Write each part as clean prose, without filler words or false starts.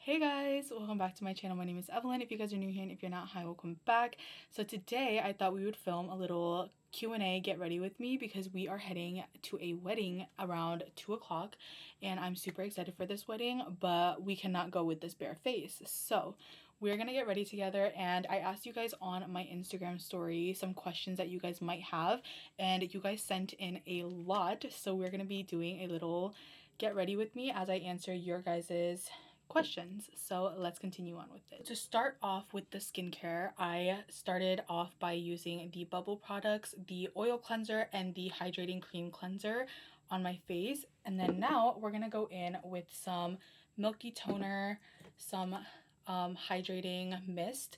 Hey guys, welcome back to my channel. My name is Evelyn. If you guys are new here and if you're not, hi, welcome back. So today I thought we would film a little Q&A, get ready with me, because we are heading to a wedding around 2 o'clock and I'm super excited for this wedding, but we cannot go with this bare face. So we're gonna get ready together, and I asked you guys on my Instagram story some questions that you guys might have, and you guys sent in a lot, so we're gonna be doing a little get ready with me as I answer your guys's questions. So let's continue on with it. To start off with the skincare, I started off by using the bubble products, the oil cleanser, and the hydrating cream cleanser on my face. And then now we're gonna go in with some milky toner, some hydrating mist,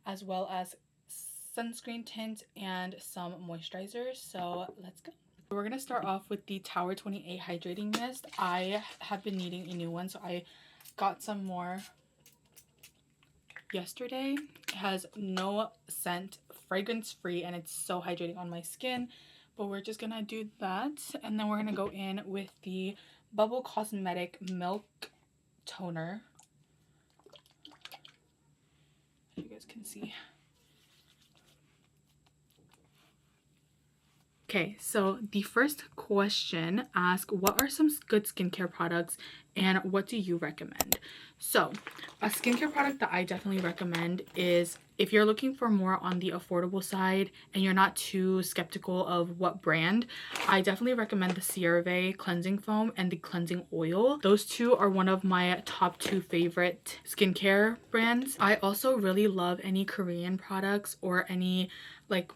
as well as sunscreen tint and some moisturizer. So let's go. We're gonna start off with the Tower 28 hydrating mist. I have been needing a new one, so I got some more yesterday. It has no scent, fragrance free, and it's so hydrating on my skin. But we're just gonna do that, and then we're gonna go in with the Bubble Cosmetic Milk Toner. You guys can see. Okay, so the first question asks, what are some good skincare products and what do you recommend? So a skincare product that I definitely recommend is, if you're looking for more on the affordable side and you're not too skeptical of what brand, I definitely recommend the CeraVe cleansing foam and the cleansing oil. Those two are one of my top 2 favorite skincare brands. I also really love any Korean products or any like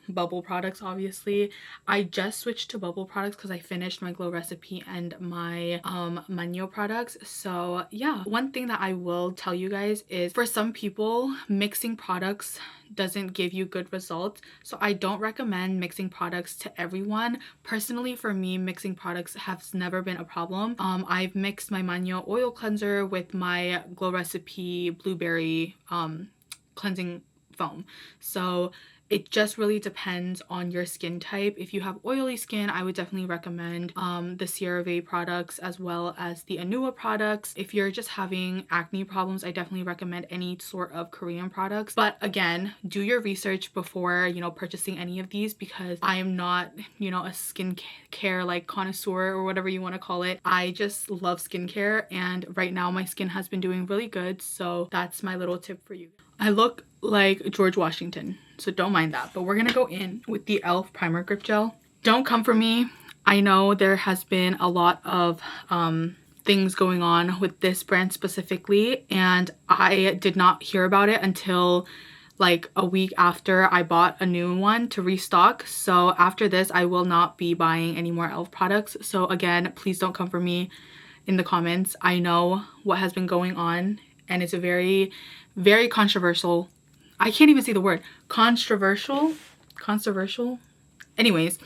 bubble products. Obviously I just switched to bubble products because I finished my Glow Recipe and my Manyo products. So yeah, one thing that I will tell you guys is, for some people, mixing products doesn't give you good results, so I don't recommend mixing products to everyone. Personally, for me, mixing products has never been a problem. I've mixed my Manyo oil cleanser with my Glow Recipe blueberry cleansing foam, so it just really depends on your skin type. If you have oily skin, I would definitely recommend the CeraVe products as well as the Anua products. If you're just having acne problems, I definitely recommend any sort of Korean products. But again, do your research before, you know, purchasing any of these, because I am not, you know, a skincare like connoisseur or whatever you want to call it. I just love skincare, and right now my skin has been doing really good. So that's my little tip for you. I look like George Washington, so don't mind that. But we're gonna go in with the e.l.f. Primer Grip Gel. Don't come for me. I know there has been a lot of things going on with this brand specifically, and I did not hear about it until like a week after I bought a new one to restock. So after this, I will not be buying any more e.l.f. products. So again, please don't come for me in the comments. I know what has been going on, and it's a very controversial, I can't even say the word, controversial. Anyways,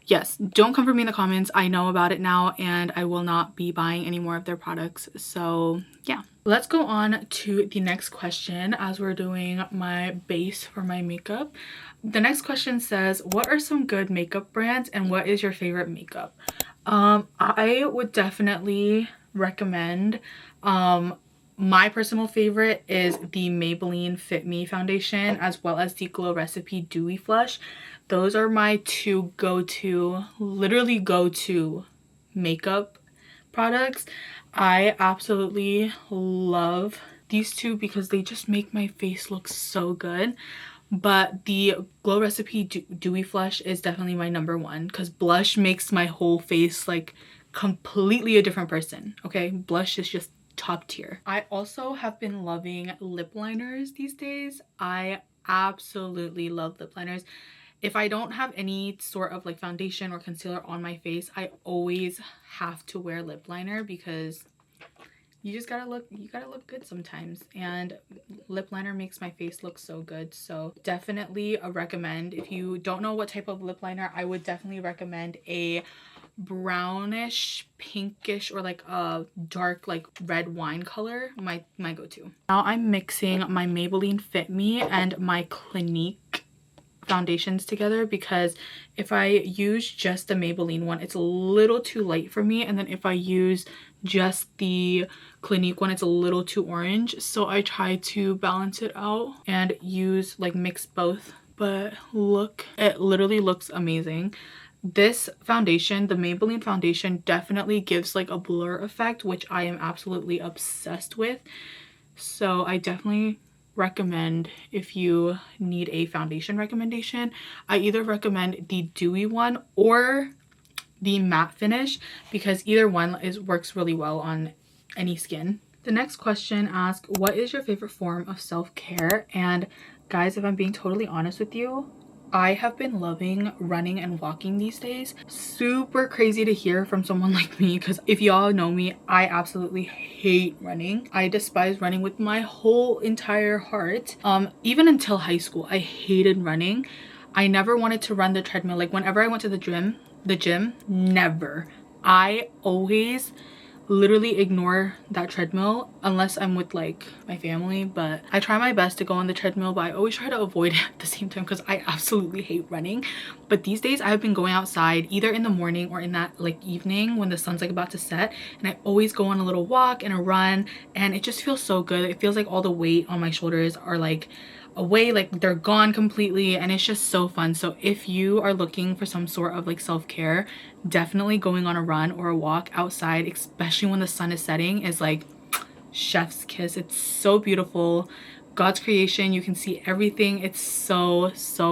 yes, don't come for me in the comments. I know about it now, and I will not be buying any more of their products. So yeah, let's go on to the next question as we're doing my base for my makeup. The next question says, what are some good makeup brands and what is your favorite makeup? I would definitely recommend, my personal favorite is the Maybelline Fit Me foundation, as well as the Glow Recipe Dewy Flush. Those are my 2 go-to, literally go-to makeup products. I absolutely love these 2 because they just make my face look so good. But the Glow Recipe Dewy Flush is definitely my number 1, because blush makes my whole face like completely a different person. Okay, blush is just top tier. I also have been loving lip liners these days. I absolutely love lip liners. If I don't have any sort of like foundation or concealer on my face, I always have to wear lip liner, because you just gotta look good sometimes, and lip liner makes my face look so good. So definitely a recommend. If you don't know what type of lip liner, I would definitely recommend a brownish pinkish or like a dark like red wine color, my go-to. Now I'm mixing my Maybelline Fit Me and my Clinique foundations together, because if I use just the Maybelline one, it's a little too light for me, and then if I use just the Clinique one, it's a little too orange. So I try to balance it out and use like mix both. But look, it literally looks amazing. This foundation, the Maybelline foundation, definitely gives like a blur effect, which I am absolutely obsessed with. So I definitely recommend, if you need a foundation recommendation, I either recommend the dewy one or the matte finish, because either one works really well on any skin. The next question asks, what is your favorite form of self-care? And guys, if I'm being totally honest with you, I have been loving running and walking these days. Super crazy to hear from someone like me, because if y'all know me, I absolutely hate running. I despise running with my whole entire heart. Even until high school, I hated running. I never wanted to run the treadmill. Like whenever I went to the gym, never. I always literally ignore that treadmill unless I'm with like my family, but I try my best to go on the treadmill, but I always try to avoid it at the same time because I absolutely hate running. But these days I've been going outside either in the morning or in that like evening when the sun's like about to set, and I always go on a little walk and a run, and it just feels so good. It feels like all the weight on my shoulders are like away, like they're gone completely, and it's just so fun. So if you are looking for some sort of like self-care, definitely going on a run or a walk outside, especially when the sun is setting, is like chef's kiss. It's so beautiful. God's creation, you can see everything. It's so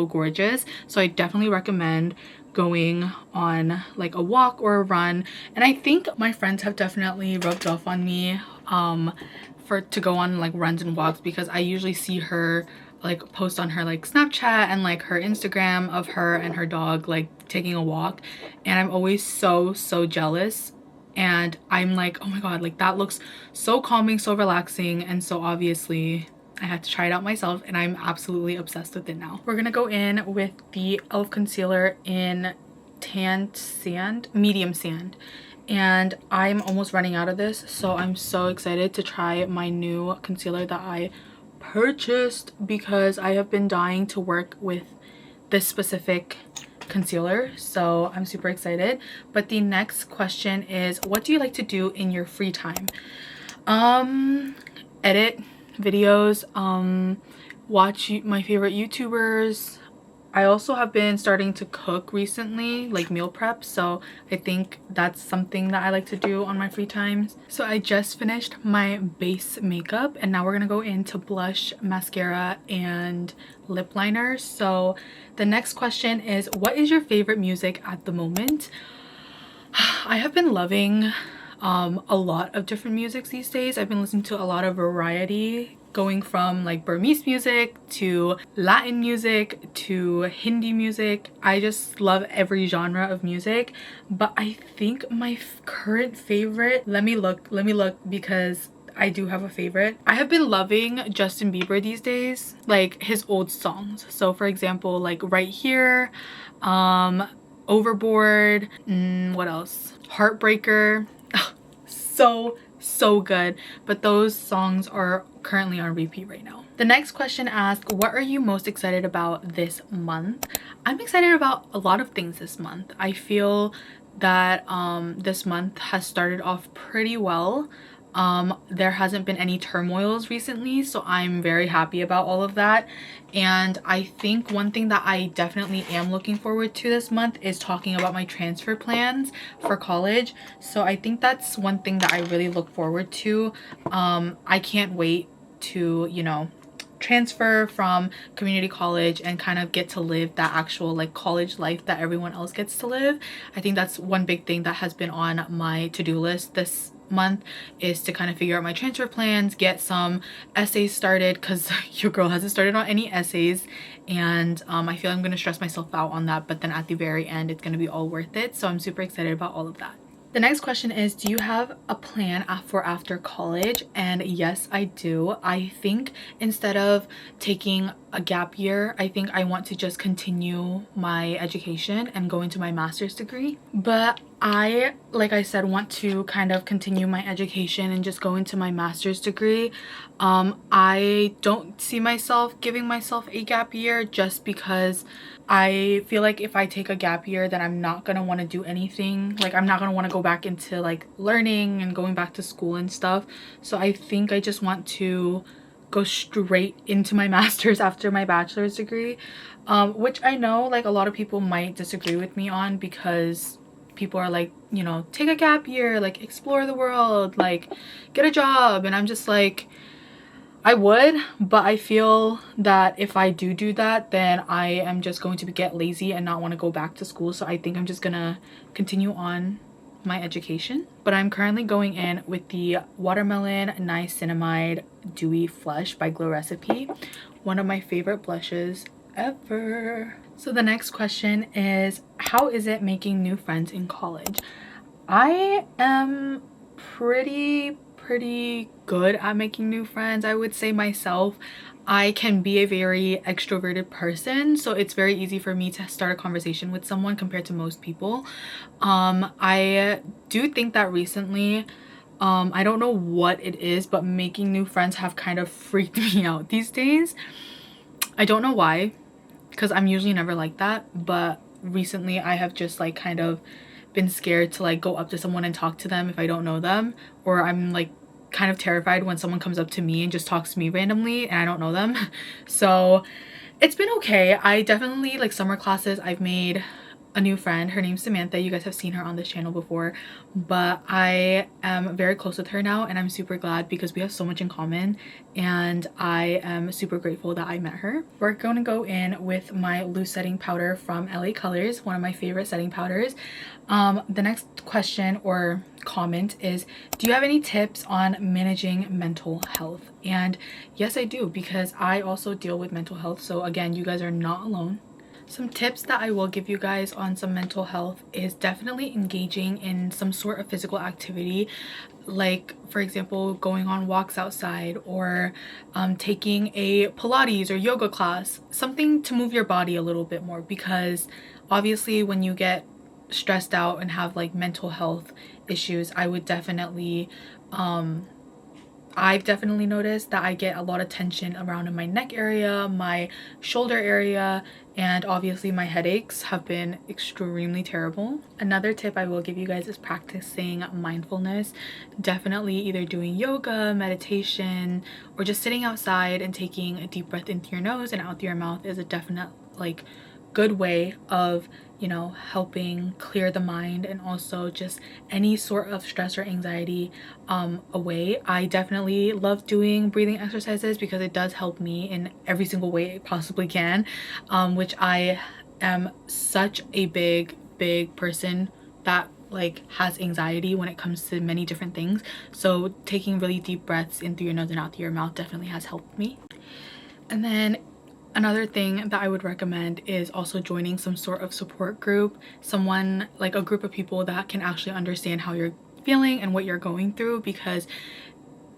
gorgeous. So I definitely recommend going on like a walk or a run. And I think my friends have definitely rubbed off on me to go on like runs and walks, because I usually see her like post on her like Snapchat and like her Instagram of her and her dog like taking a walk, and I'm always so jealous, and I'm like, oh my god, like that looks so calming, so relaxing. And so obviously I had to try it out myself, and I'm absolutely obsessed with it now. We're gonna go in with the e.l.f. concealer in Tanned Sand, Medium Sand, and I'm almost running out of this, so I'm so excited to try my new concealer that I purchased, because I have been dying to work with this specific concealer, so I'm super excited. But the next question is, what do you like to do in your free time? Edit videos, watch my favorite YouTubers. I also have been starting to cook recently, like meal prep, so I think that's something that I like to do on my free times. So I just finished my base makeup, and now we're gonna go into blush, mascara, and lip liner. So the next question is, what is your favorite music at the moment? I have been loving a lot of different musics these days. I've been listening to a lot of variety, going from like Burmese music to Latin music to Hindi music. I just love every genre of music, but I think my current favorite, let me look because I do have a favorite. I have been loving Justin Bieber these days, like his old songs. So for example, like Right Here, Overboard, what else? Heartbreaker. So good, but those songs are currently on repeat right now. The next question asks, what are you most excited about this month? I'm excited about a lot of things this month. I feel that this month has started off pretty well. There hasn't been any turmoils recently, so I'm very happy about all of that. And I think one thing that I definitely am looking forward to this month is talking about my transfer plans for college. So I think that's one thing that I really look forward to. I can't wait to, you know, transfer from community college and kind of get to live that actual like college life that everyone else gets to live. I think that's one big thing that has been on my to-do list this month, is to kind of figure out my transfer plans, get some essays started, because your girl hasn't started on any essays, and I feel I'm going to stress myself out on that, but then at the very end it's going to be all worth it. So I'm super excited about all of that. The next question is, do you have a plan for after college? And yes, I do. I think instead of taking a gap year. I think I want to just continue my education and go into my master's degree. But I, like I said, want to kind of continue my education and just go into my master's degree. I don't see myself giving myself a gap year just because I feel like if I take a gap year, then I'm not gonna want to do anything. Like, I'm not gonna want to go back into like learning and going back to school and stuff. So I think I just want to go straight into my master's after my bachelor's degree, which I know like a lot of people might disagree with me on, because people are like, you know, take a gap year, like explore the world, like get a job. And I'm just like, I would, but I feel that if I do that, then I am just going to get lazy and not want to go back to school. So I think I'm just gonna continue on my education. But I'm currently going in with the Watermelon Niacinamide Dewy Flush by Glow Recipe, one of my favorite blushes ever. So the next question is, how is it making new friends in college? I am pretty good at making new friends, I would say myself. I can be a very extroverted person, so it's very easy for me to start a conversation with someone compared to most people. I do think that recently, I don't know what it is, but making new friends have kind of freaked me out these days. I don't know why, because I'm usually never like that, but recently I have just like kind of been scared to like go up to someone and talk to them if I don't know them, or I'm like kind of terrified when someone comes up to me and just talks to me randomly and I don't know them. So it's been okay. I definitely, like, summer classes, I've made a new friend. Her name's Samantha. You guys have seen her on this channel before, but I am very close with her now, and I'm super glad because we have so much in common, and I am super grateful that I met her. We're going to go in with my loose setting powder from LA Colors, one of my favorite setting powders. The next question or comment is, do you have any tips on managing mental health? And yes, I do, because I also deal with mental health. So again, you guys are not alone. Some tips that I will give you guys on some mental health is definitely engaging in some sort of physical activity, like for example going on walks outside, or taking a Pilates or yoga class, something to move your body a little bit more, because obviously when you get stressed out and have like mental health issues, I've definitely noticed that I get a lot of tension around in my neck area, my shoulder area, and obviously my headaches have been extremely terrible. Another tip I will give you guys is practicing mindfulness. Definitely either doing yoga, meditation, or just sitting outside and taking a deep breath into your nose and out through your mouth is a definite like good way of, you know, helping clear the mind and also just any sort of stress or anxiety away. I definitely love doing breathing exercises because it does help me in every single way it possibly can, which I am such a big person that like has anxiety when it comes to many different things. So taking really deep breaths in through your nose and out through your mouth definitely has helped me. And then another thing that I would recommend is also joining some sort of support group, someone like a group of people that can actually understand how you're feeling and what you're going through, because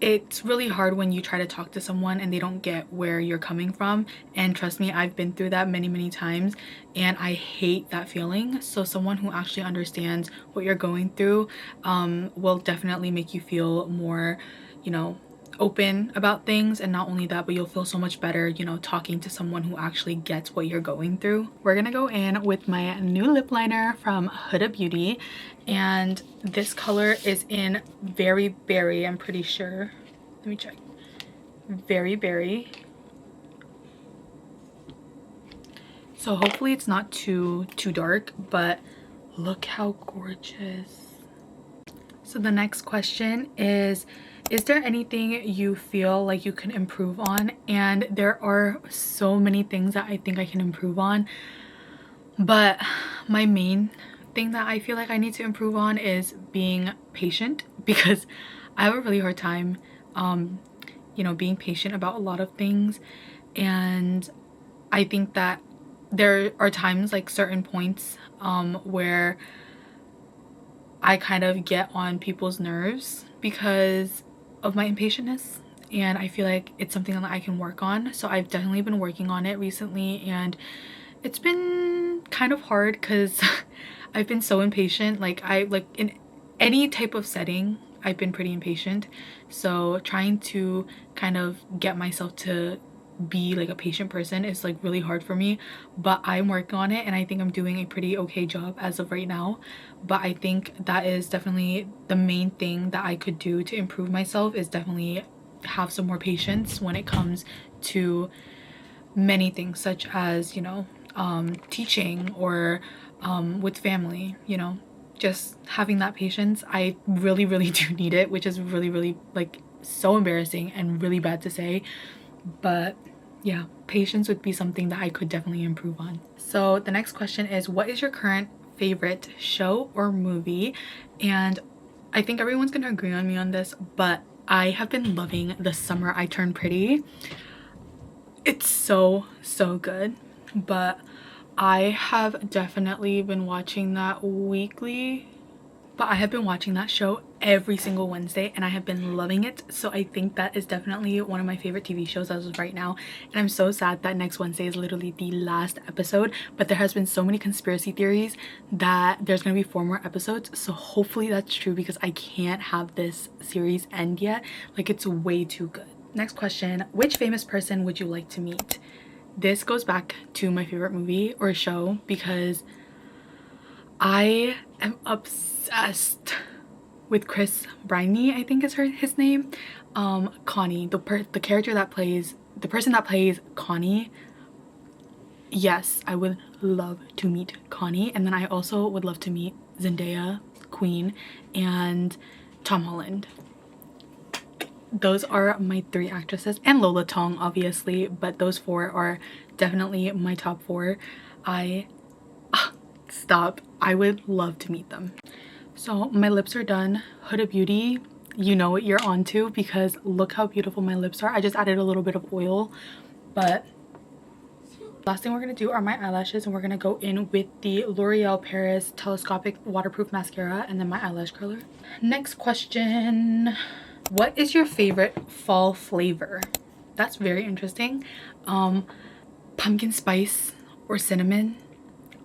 it's really hard when you try to talk to someone and they don't get where you're coming from. And trust me, I've been through that many times and I hate that feeling. So someone who actually understands what you're going through will definitely make you feel more, you know, open about things. And not only that, but you'll feel so much better, you know, talking to someone who actually gets what you're going through. We're gonna go in with my new lip liner from Huda Beauty, and this color is in Very Berry, I'm pretty sure. Let me check. Very Berry. So hopefully it's not too dark, but look how gorgeous. So the next question is there anything you feel like you can improve on? And there are so many things that I think I can improve on, but my main thing that I feel like I need to improve on is being patient, because I have a really hard time you know, being patient about a lot of things. And I think that there are times, like certain points where I kind of get on people's nerves because of my impatientness. and I feel like it's something that I can work on. So I've definitely been working on it recently, and it's been kind of hard because I've been so impatient. Like in any type of setting, I've been pretty impatient. So trying to kind of get myself to be like a patient person is like really hard for me, but I'm working on it, and I think I'm doing a pretty okay job as of right now. But I think that is definitely the main thing that I could do to improve myself, is definitely have some more patience when it comes to many things, such as, you know, teaching, or with family, you know, just having that patience. I really do need it, which is really like so embarrassing and really bad to say, but yeah, patience would be something that I could definitely improve on. So the next question is, what is your current favorite show or movie? And I think everyone's gonna agree on me on this, but I have been loving The Summer I Turned Pretty. It's so good, but I have definitely been watching that weekly. But I have been watching that show every single Wednesday, and I have been loving it. So I think that is definitely one of my favorite TV shows as of right now. And I'm so sad that next Wednesday is literally the last episode. But there has been so many conspiracy theories that there's going to be 4 more episodes. So hopefully that's true, because I can't have this series end yet. Like, it's way too good. Next question, which famous person would you like to meet? This goes back to my favorite movie or show, because I am obsessed with Chris Briney, I think is his name. Connie, the character that plays, the person that plays Connie. Yes, I would love to meet Connie. And then I also would love to meet Zendaya, Queen, and Tom Holland. Those are my 3 actresses, and Lola Tong obviously, but those 4 are definitely my top 4. Stop, I would love to meet them. So my lips are done. Huda Beauty, you know what you're on to, because look how beautiful my lips are. I just added a little bit of oil, but last thing we're gonna do are my eyelashes, and we're gonna go in with the L'Oreal Paris Telescopic Waterproof Mascara and then my eyelash curler. Next question, what is your favorite fall flavor? That's very interesting. Pumpkin spice or cinnamon,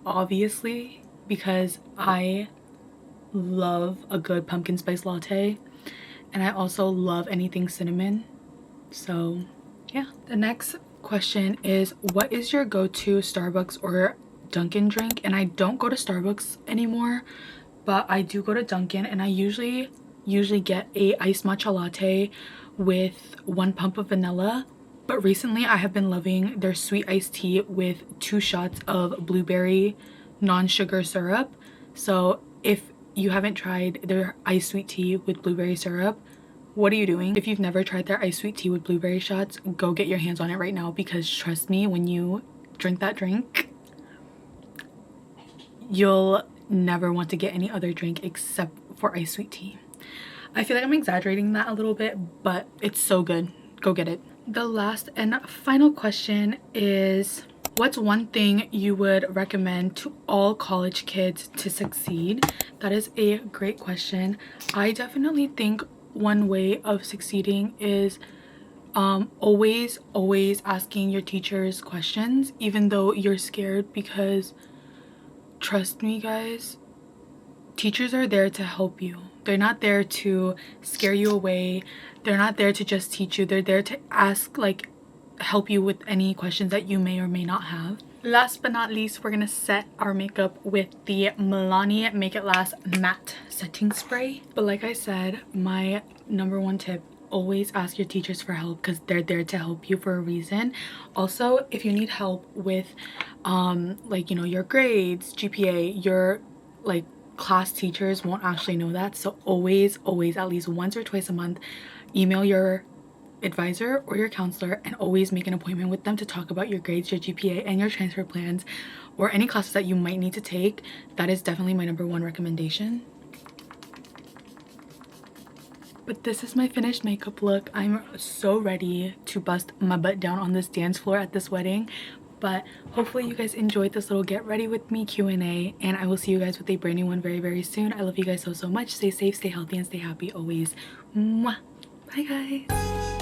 obviously, because I love a good pumpkin spice latte, and I also love anything cinnamon. So yeah. The next question is, what is your go-to Starbucks or Dunkin' drink? And I don't go to Starbucks anymore, but I do go to Dunkin', and I usually get a iced matcha latte with 1 pump of vanilla. But recently I have been loving their sweet iced tea with 2 shots of blueberry non-sugar syrup. So if you haven't tried their iced sweet tea with blueberry syrup, what are you doing? If you've never tried their iced sweet tea with blueberry shots, go get your hands on it right now, because trust me, when you drink that drink, you'll never want to get any other drink except for iced sweet tea. I feel like I'm exaggerating that a little bit, but it's so good. Go get it. The last and final question is, what's one thing you would recommend to all college kids to succeed? That is a great question. I definitely think one way of succeeding is always asking your teachers questions, even though you're scared, because trust me guys, teachers are there to help you. They're not there to scare you away. They're not there to just teach you. They're there to ask, like, help you with any questions that you may or may not have. Last but not least, we're gonna set our makeup with the Milani Make It Last Matte Setting Spray. But like I said, my #1 tip, always ask your teachers for help, because they're there to help you for a reason. Also, if you need help with like, you know, your grades, GPA, your like class teachers won't actually know that. So always at least once or twice a month, email your advisor or your counselor and always make an appointment with them to talk about your grades, your GPA, and your transfer plans, or any classes that you might need to take. That is definitely my #1 recommendation. But this is my finished makeup look. I'm so ready to bust my butt down on this dance floor at this wedding. But hopefully you guys enjoyed this little get ready with me Q&A, and I will see you guys with a brand new one very soon. I love you guys so much. Stay safe, stay healthy, and stay happy always. Mwah. Bye guys.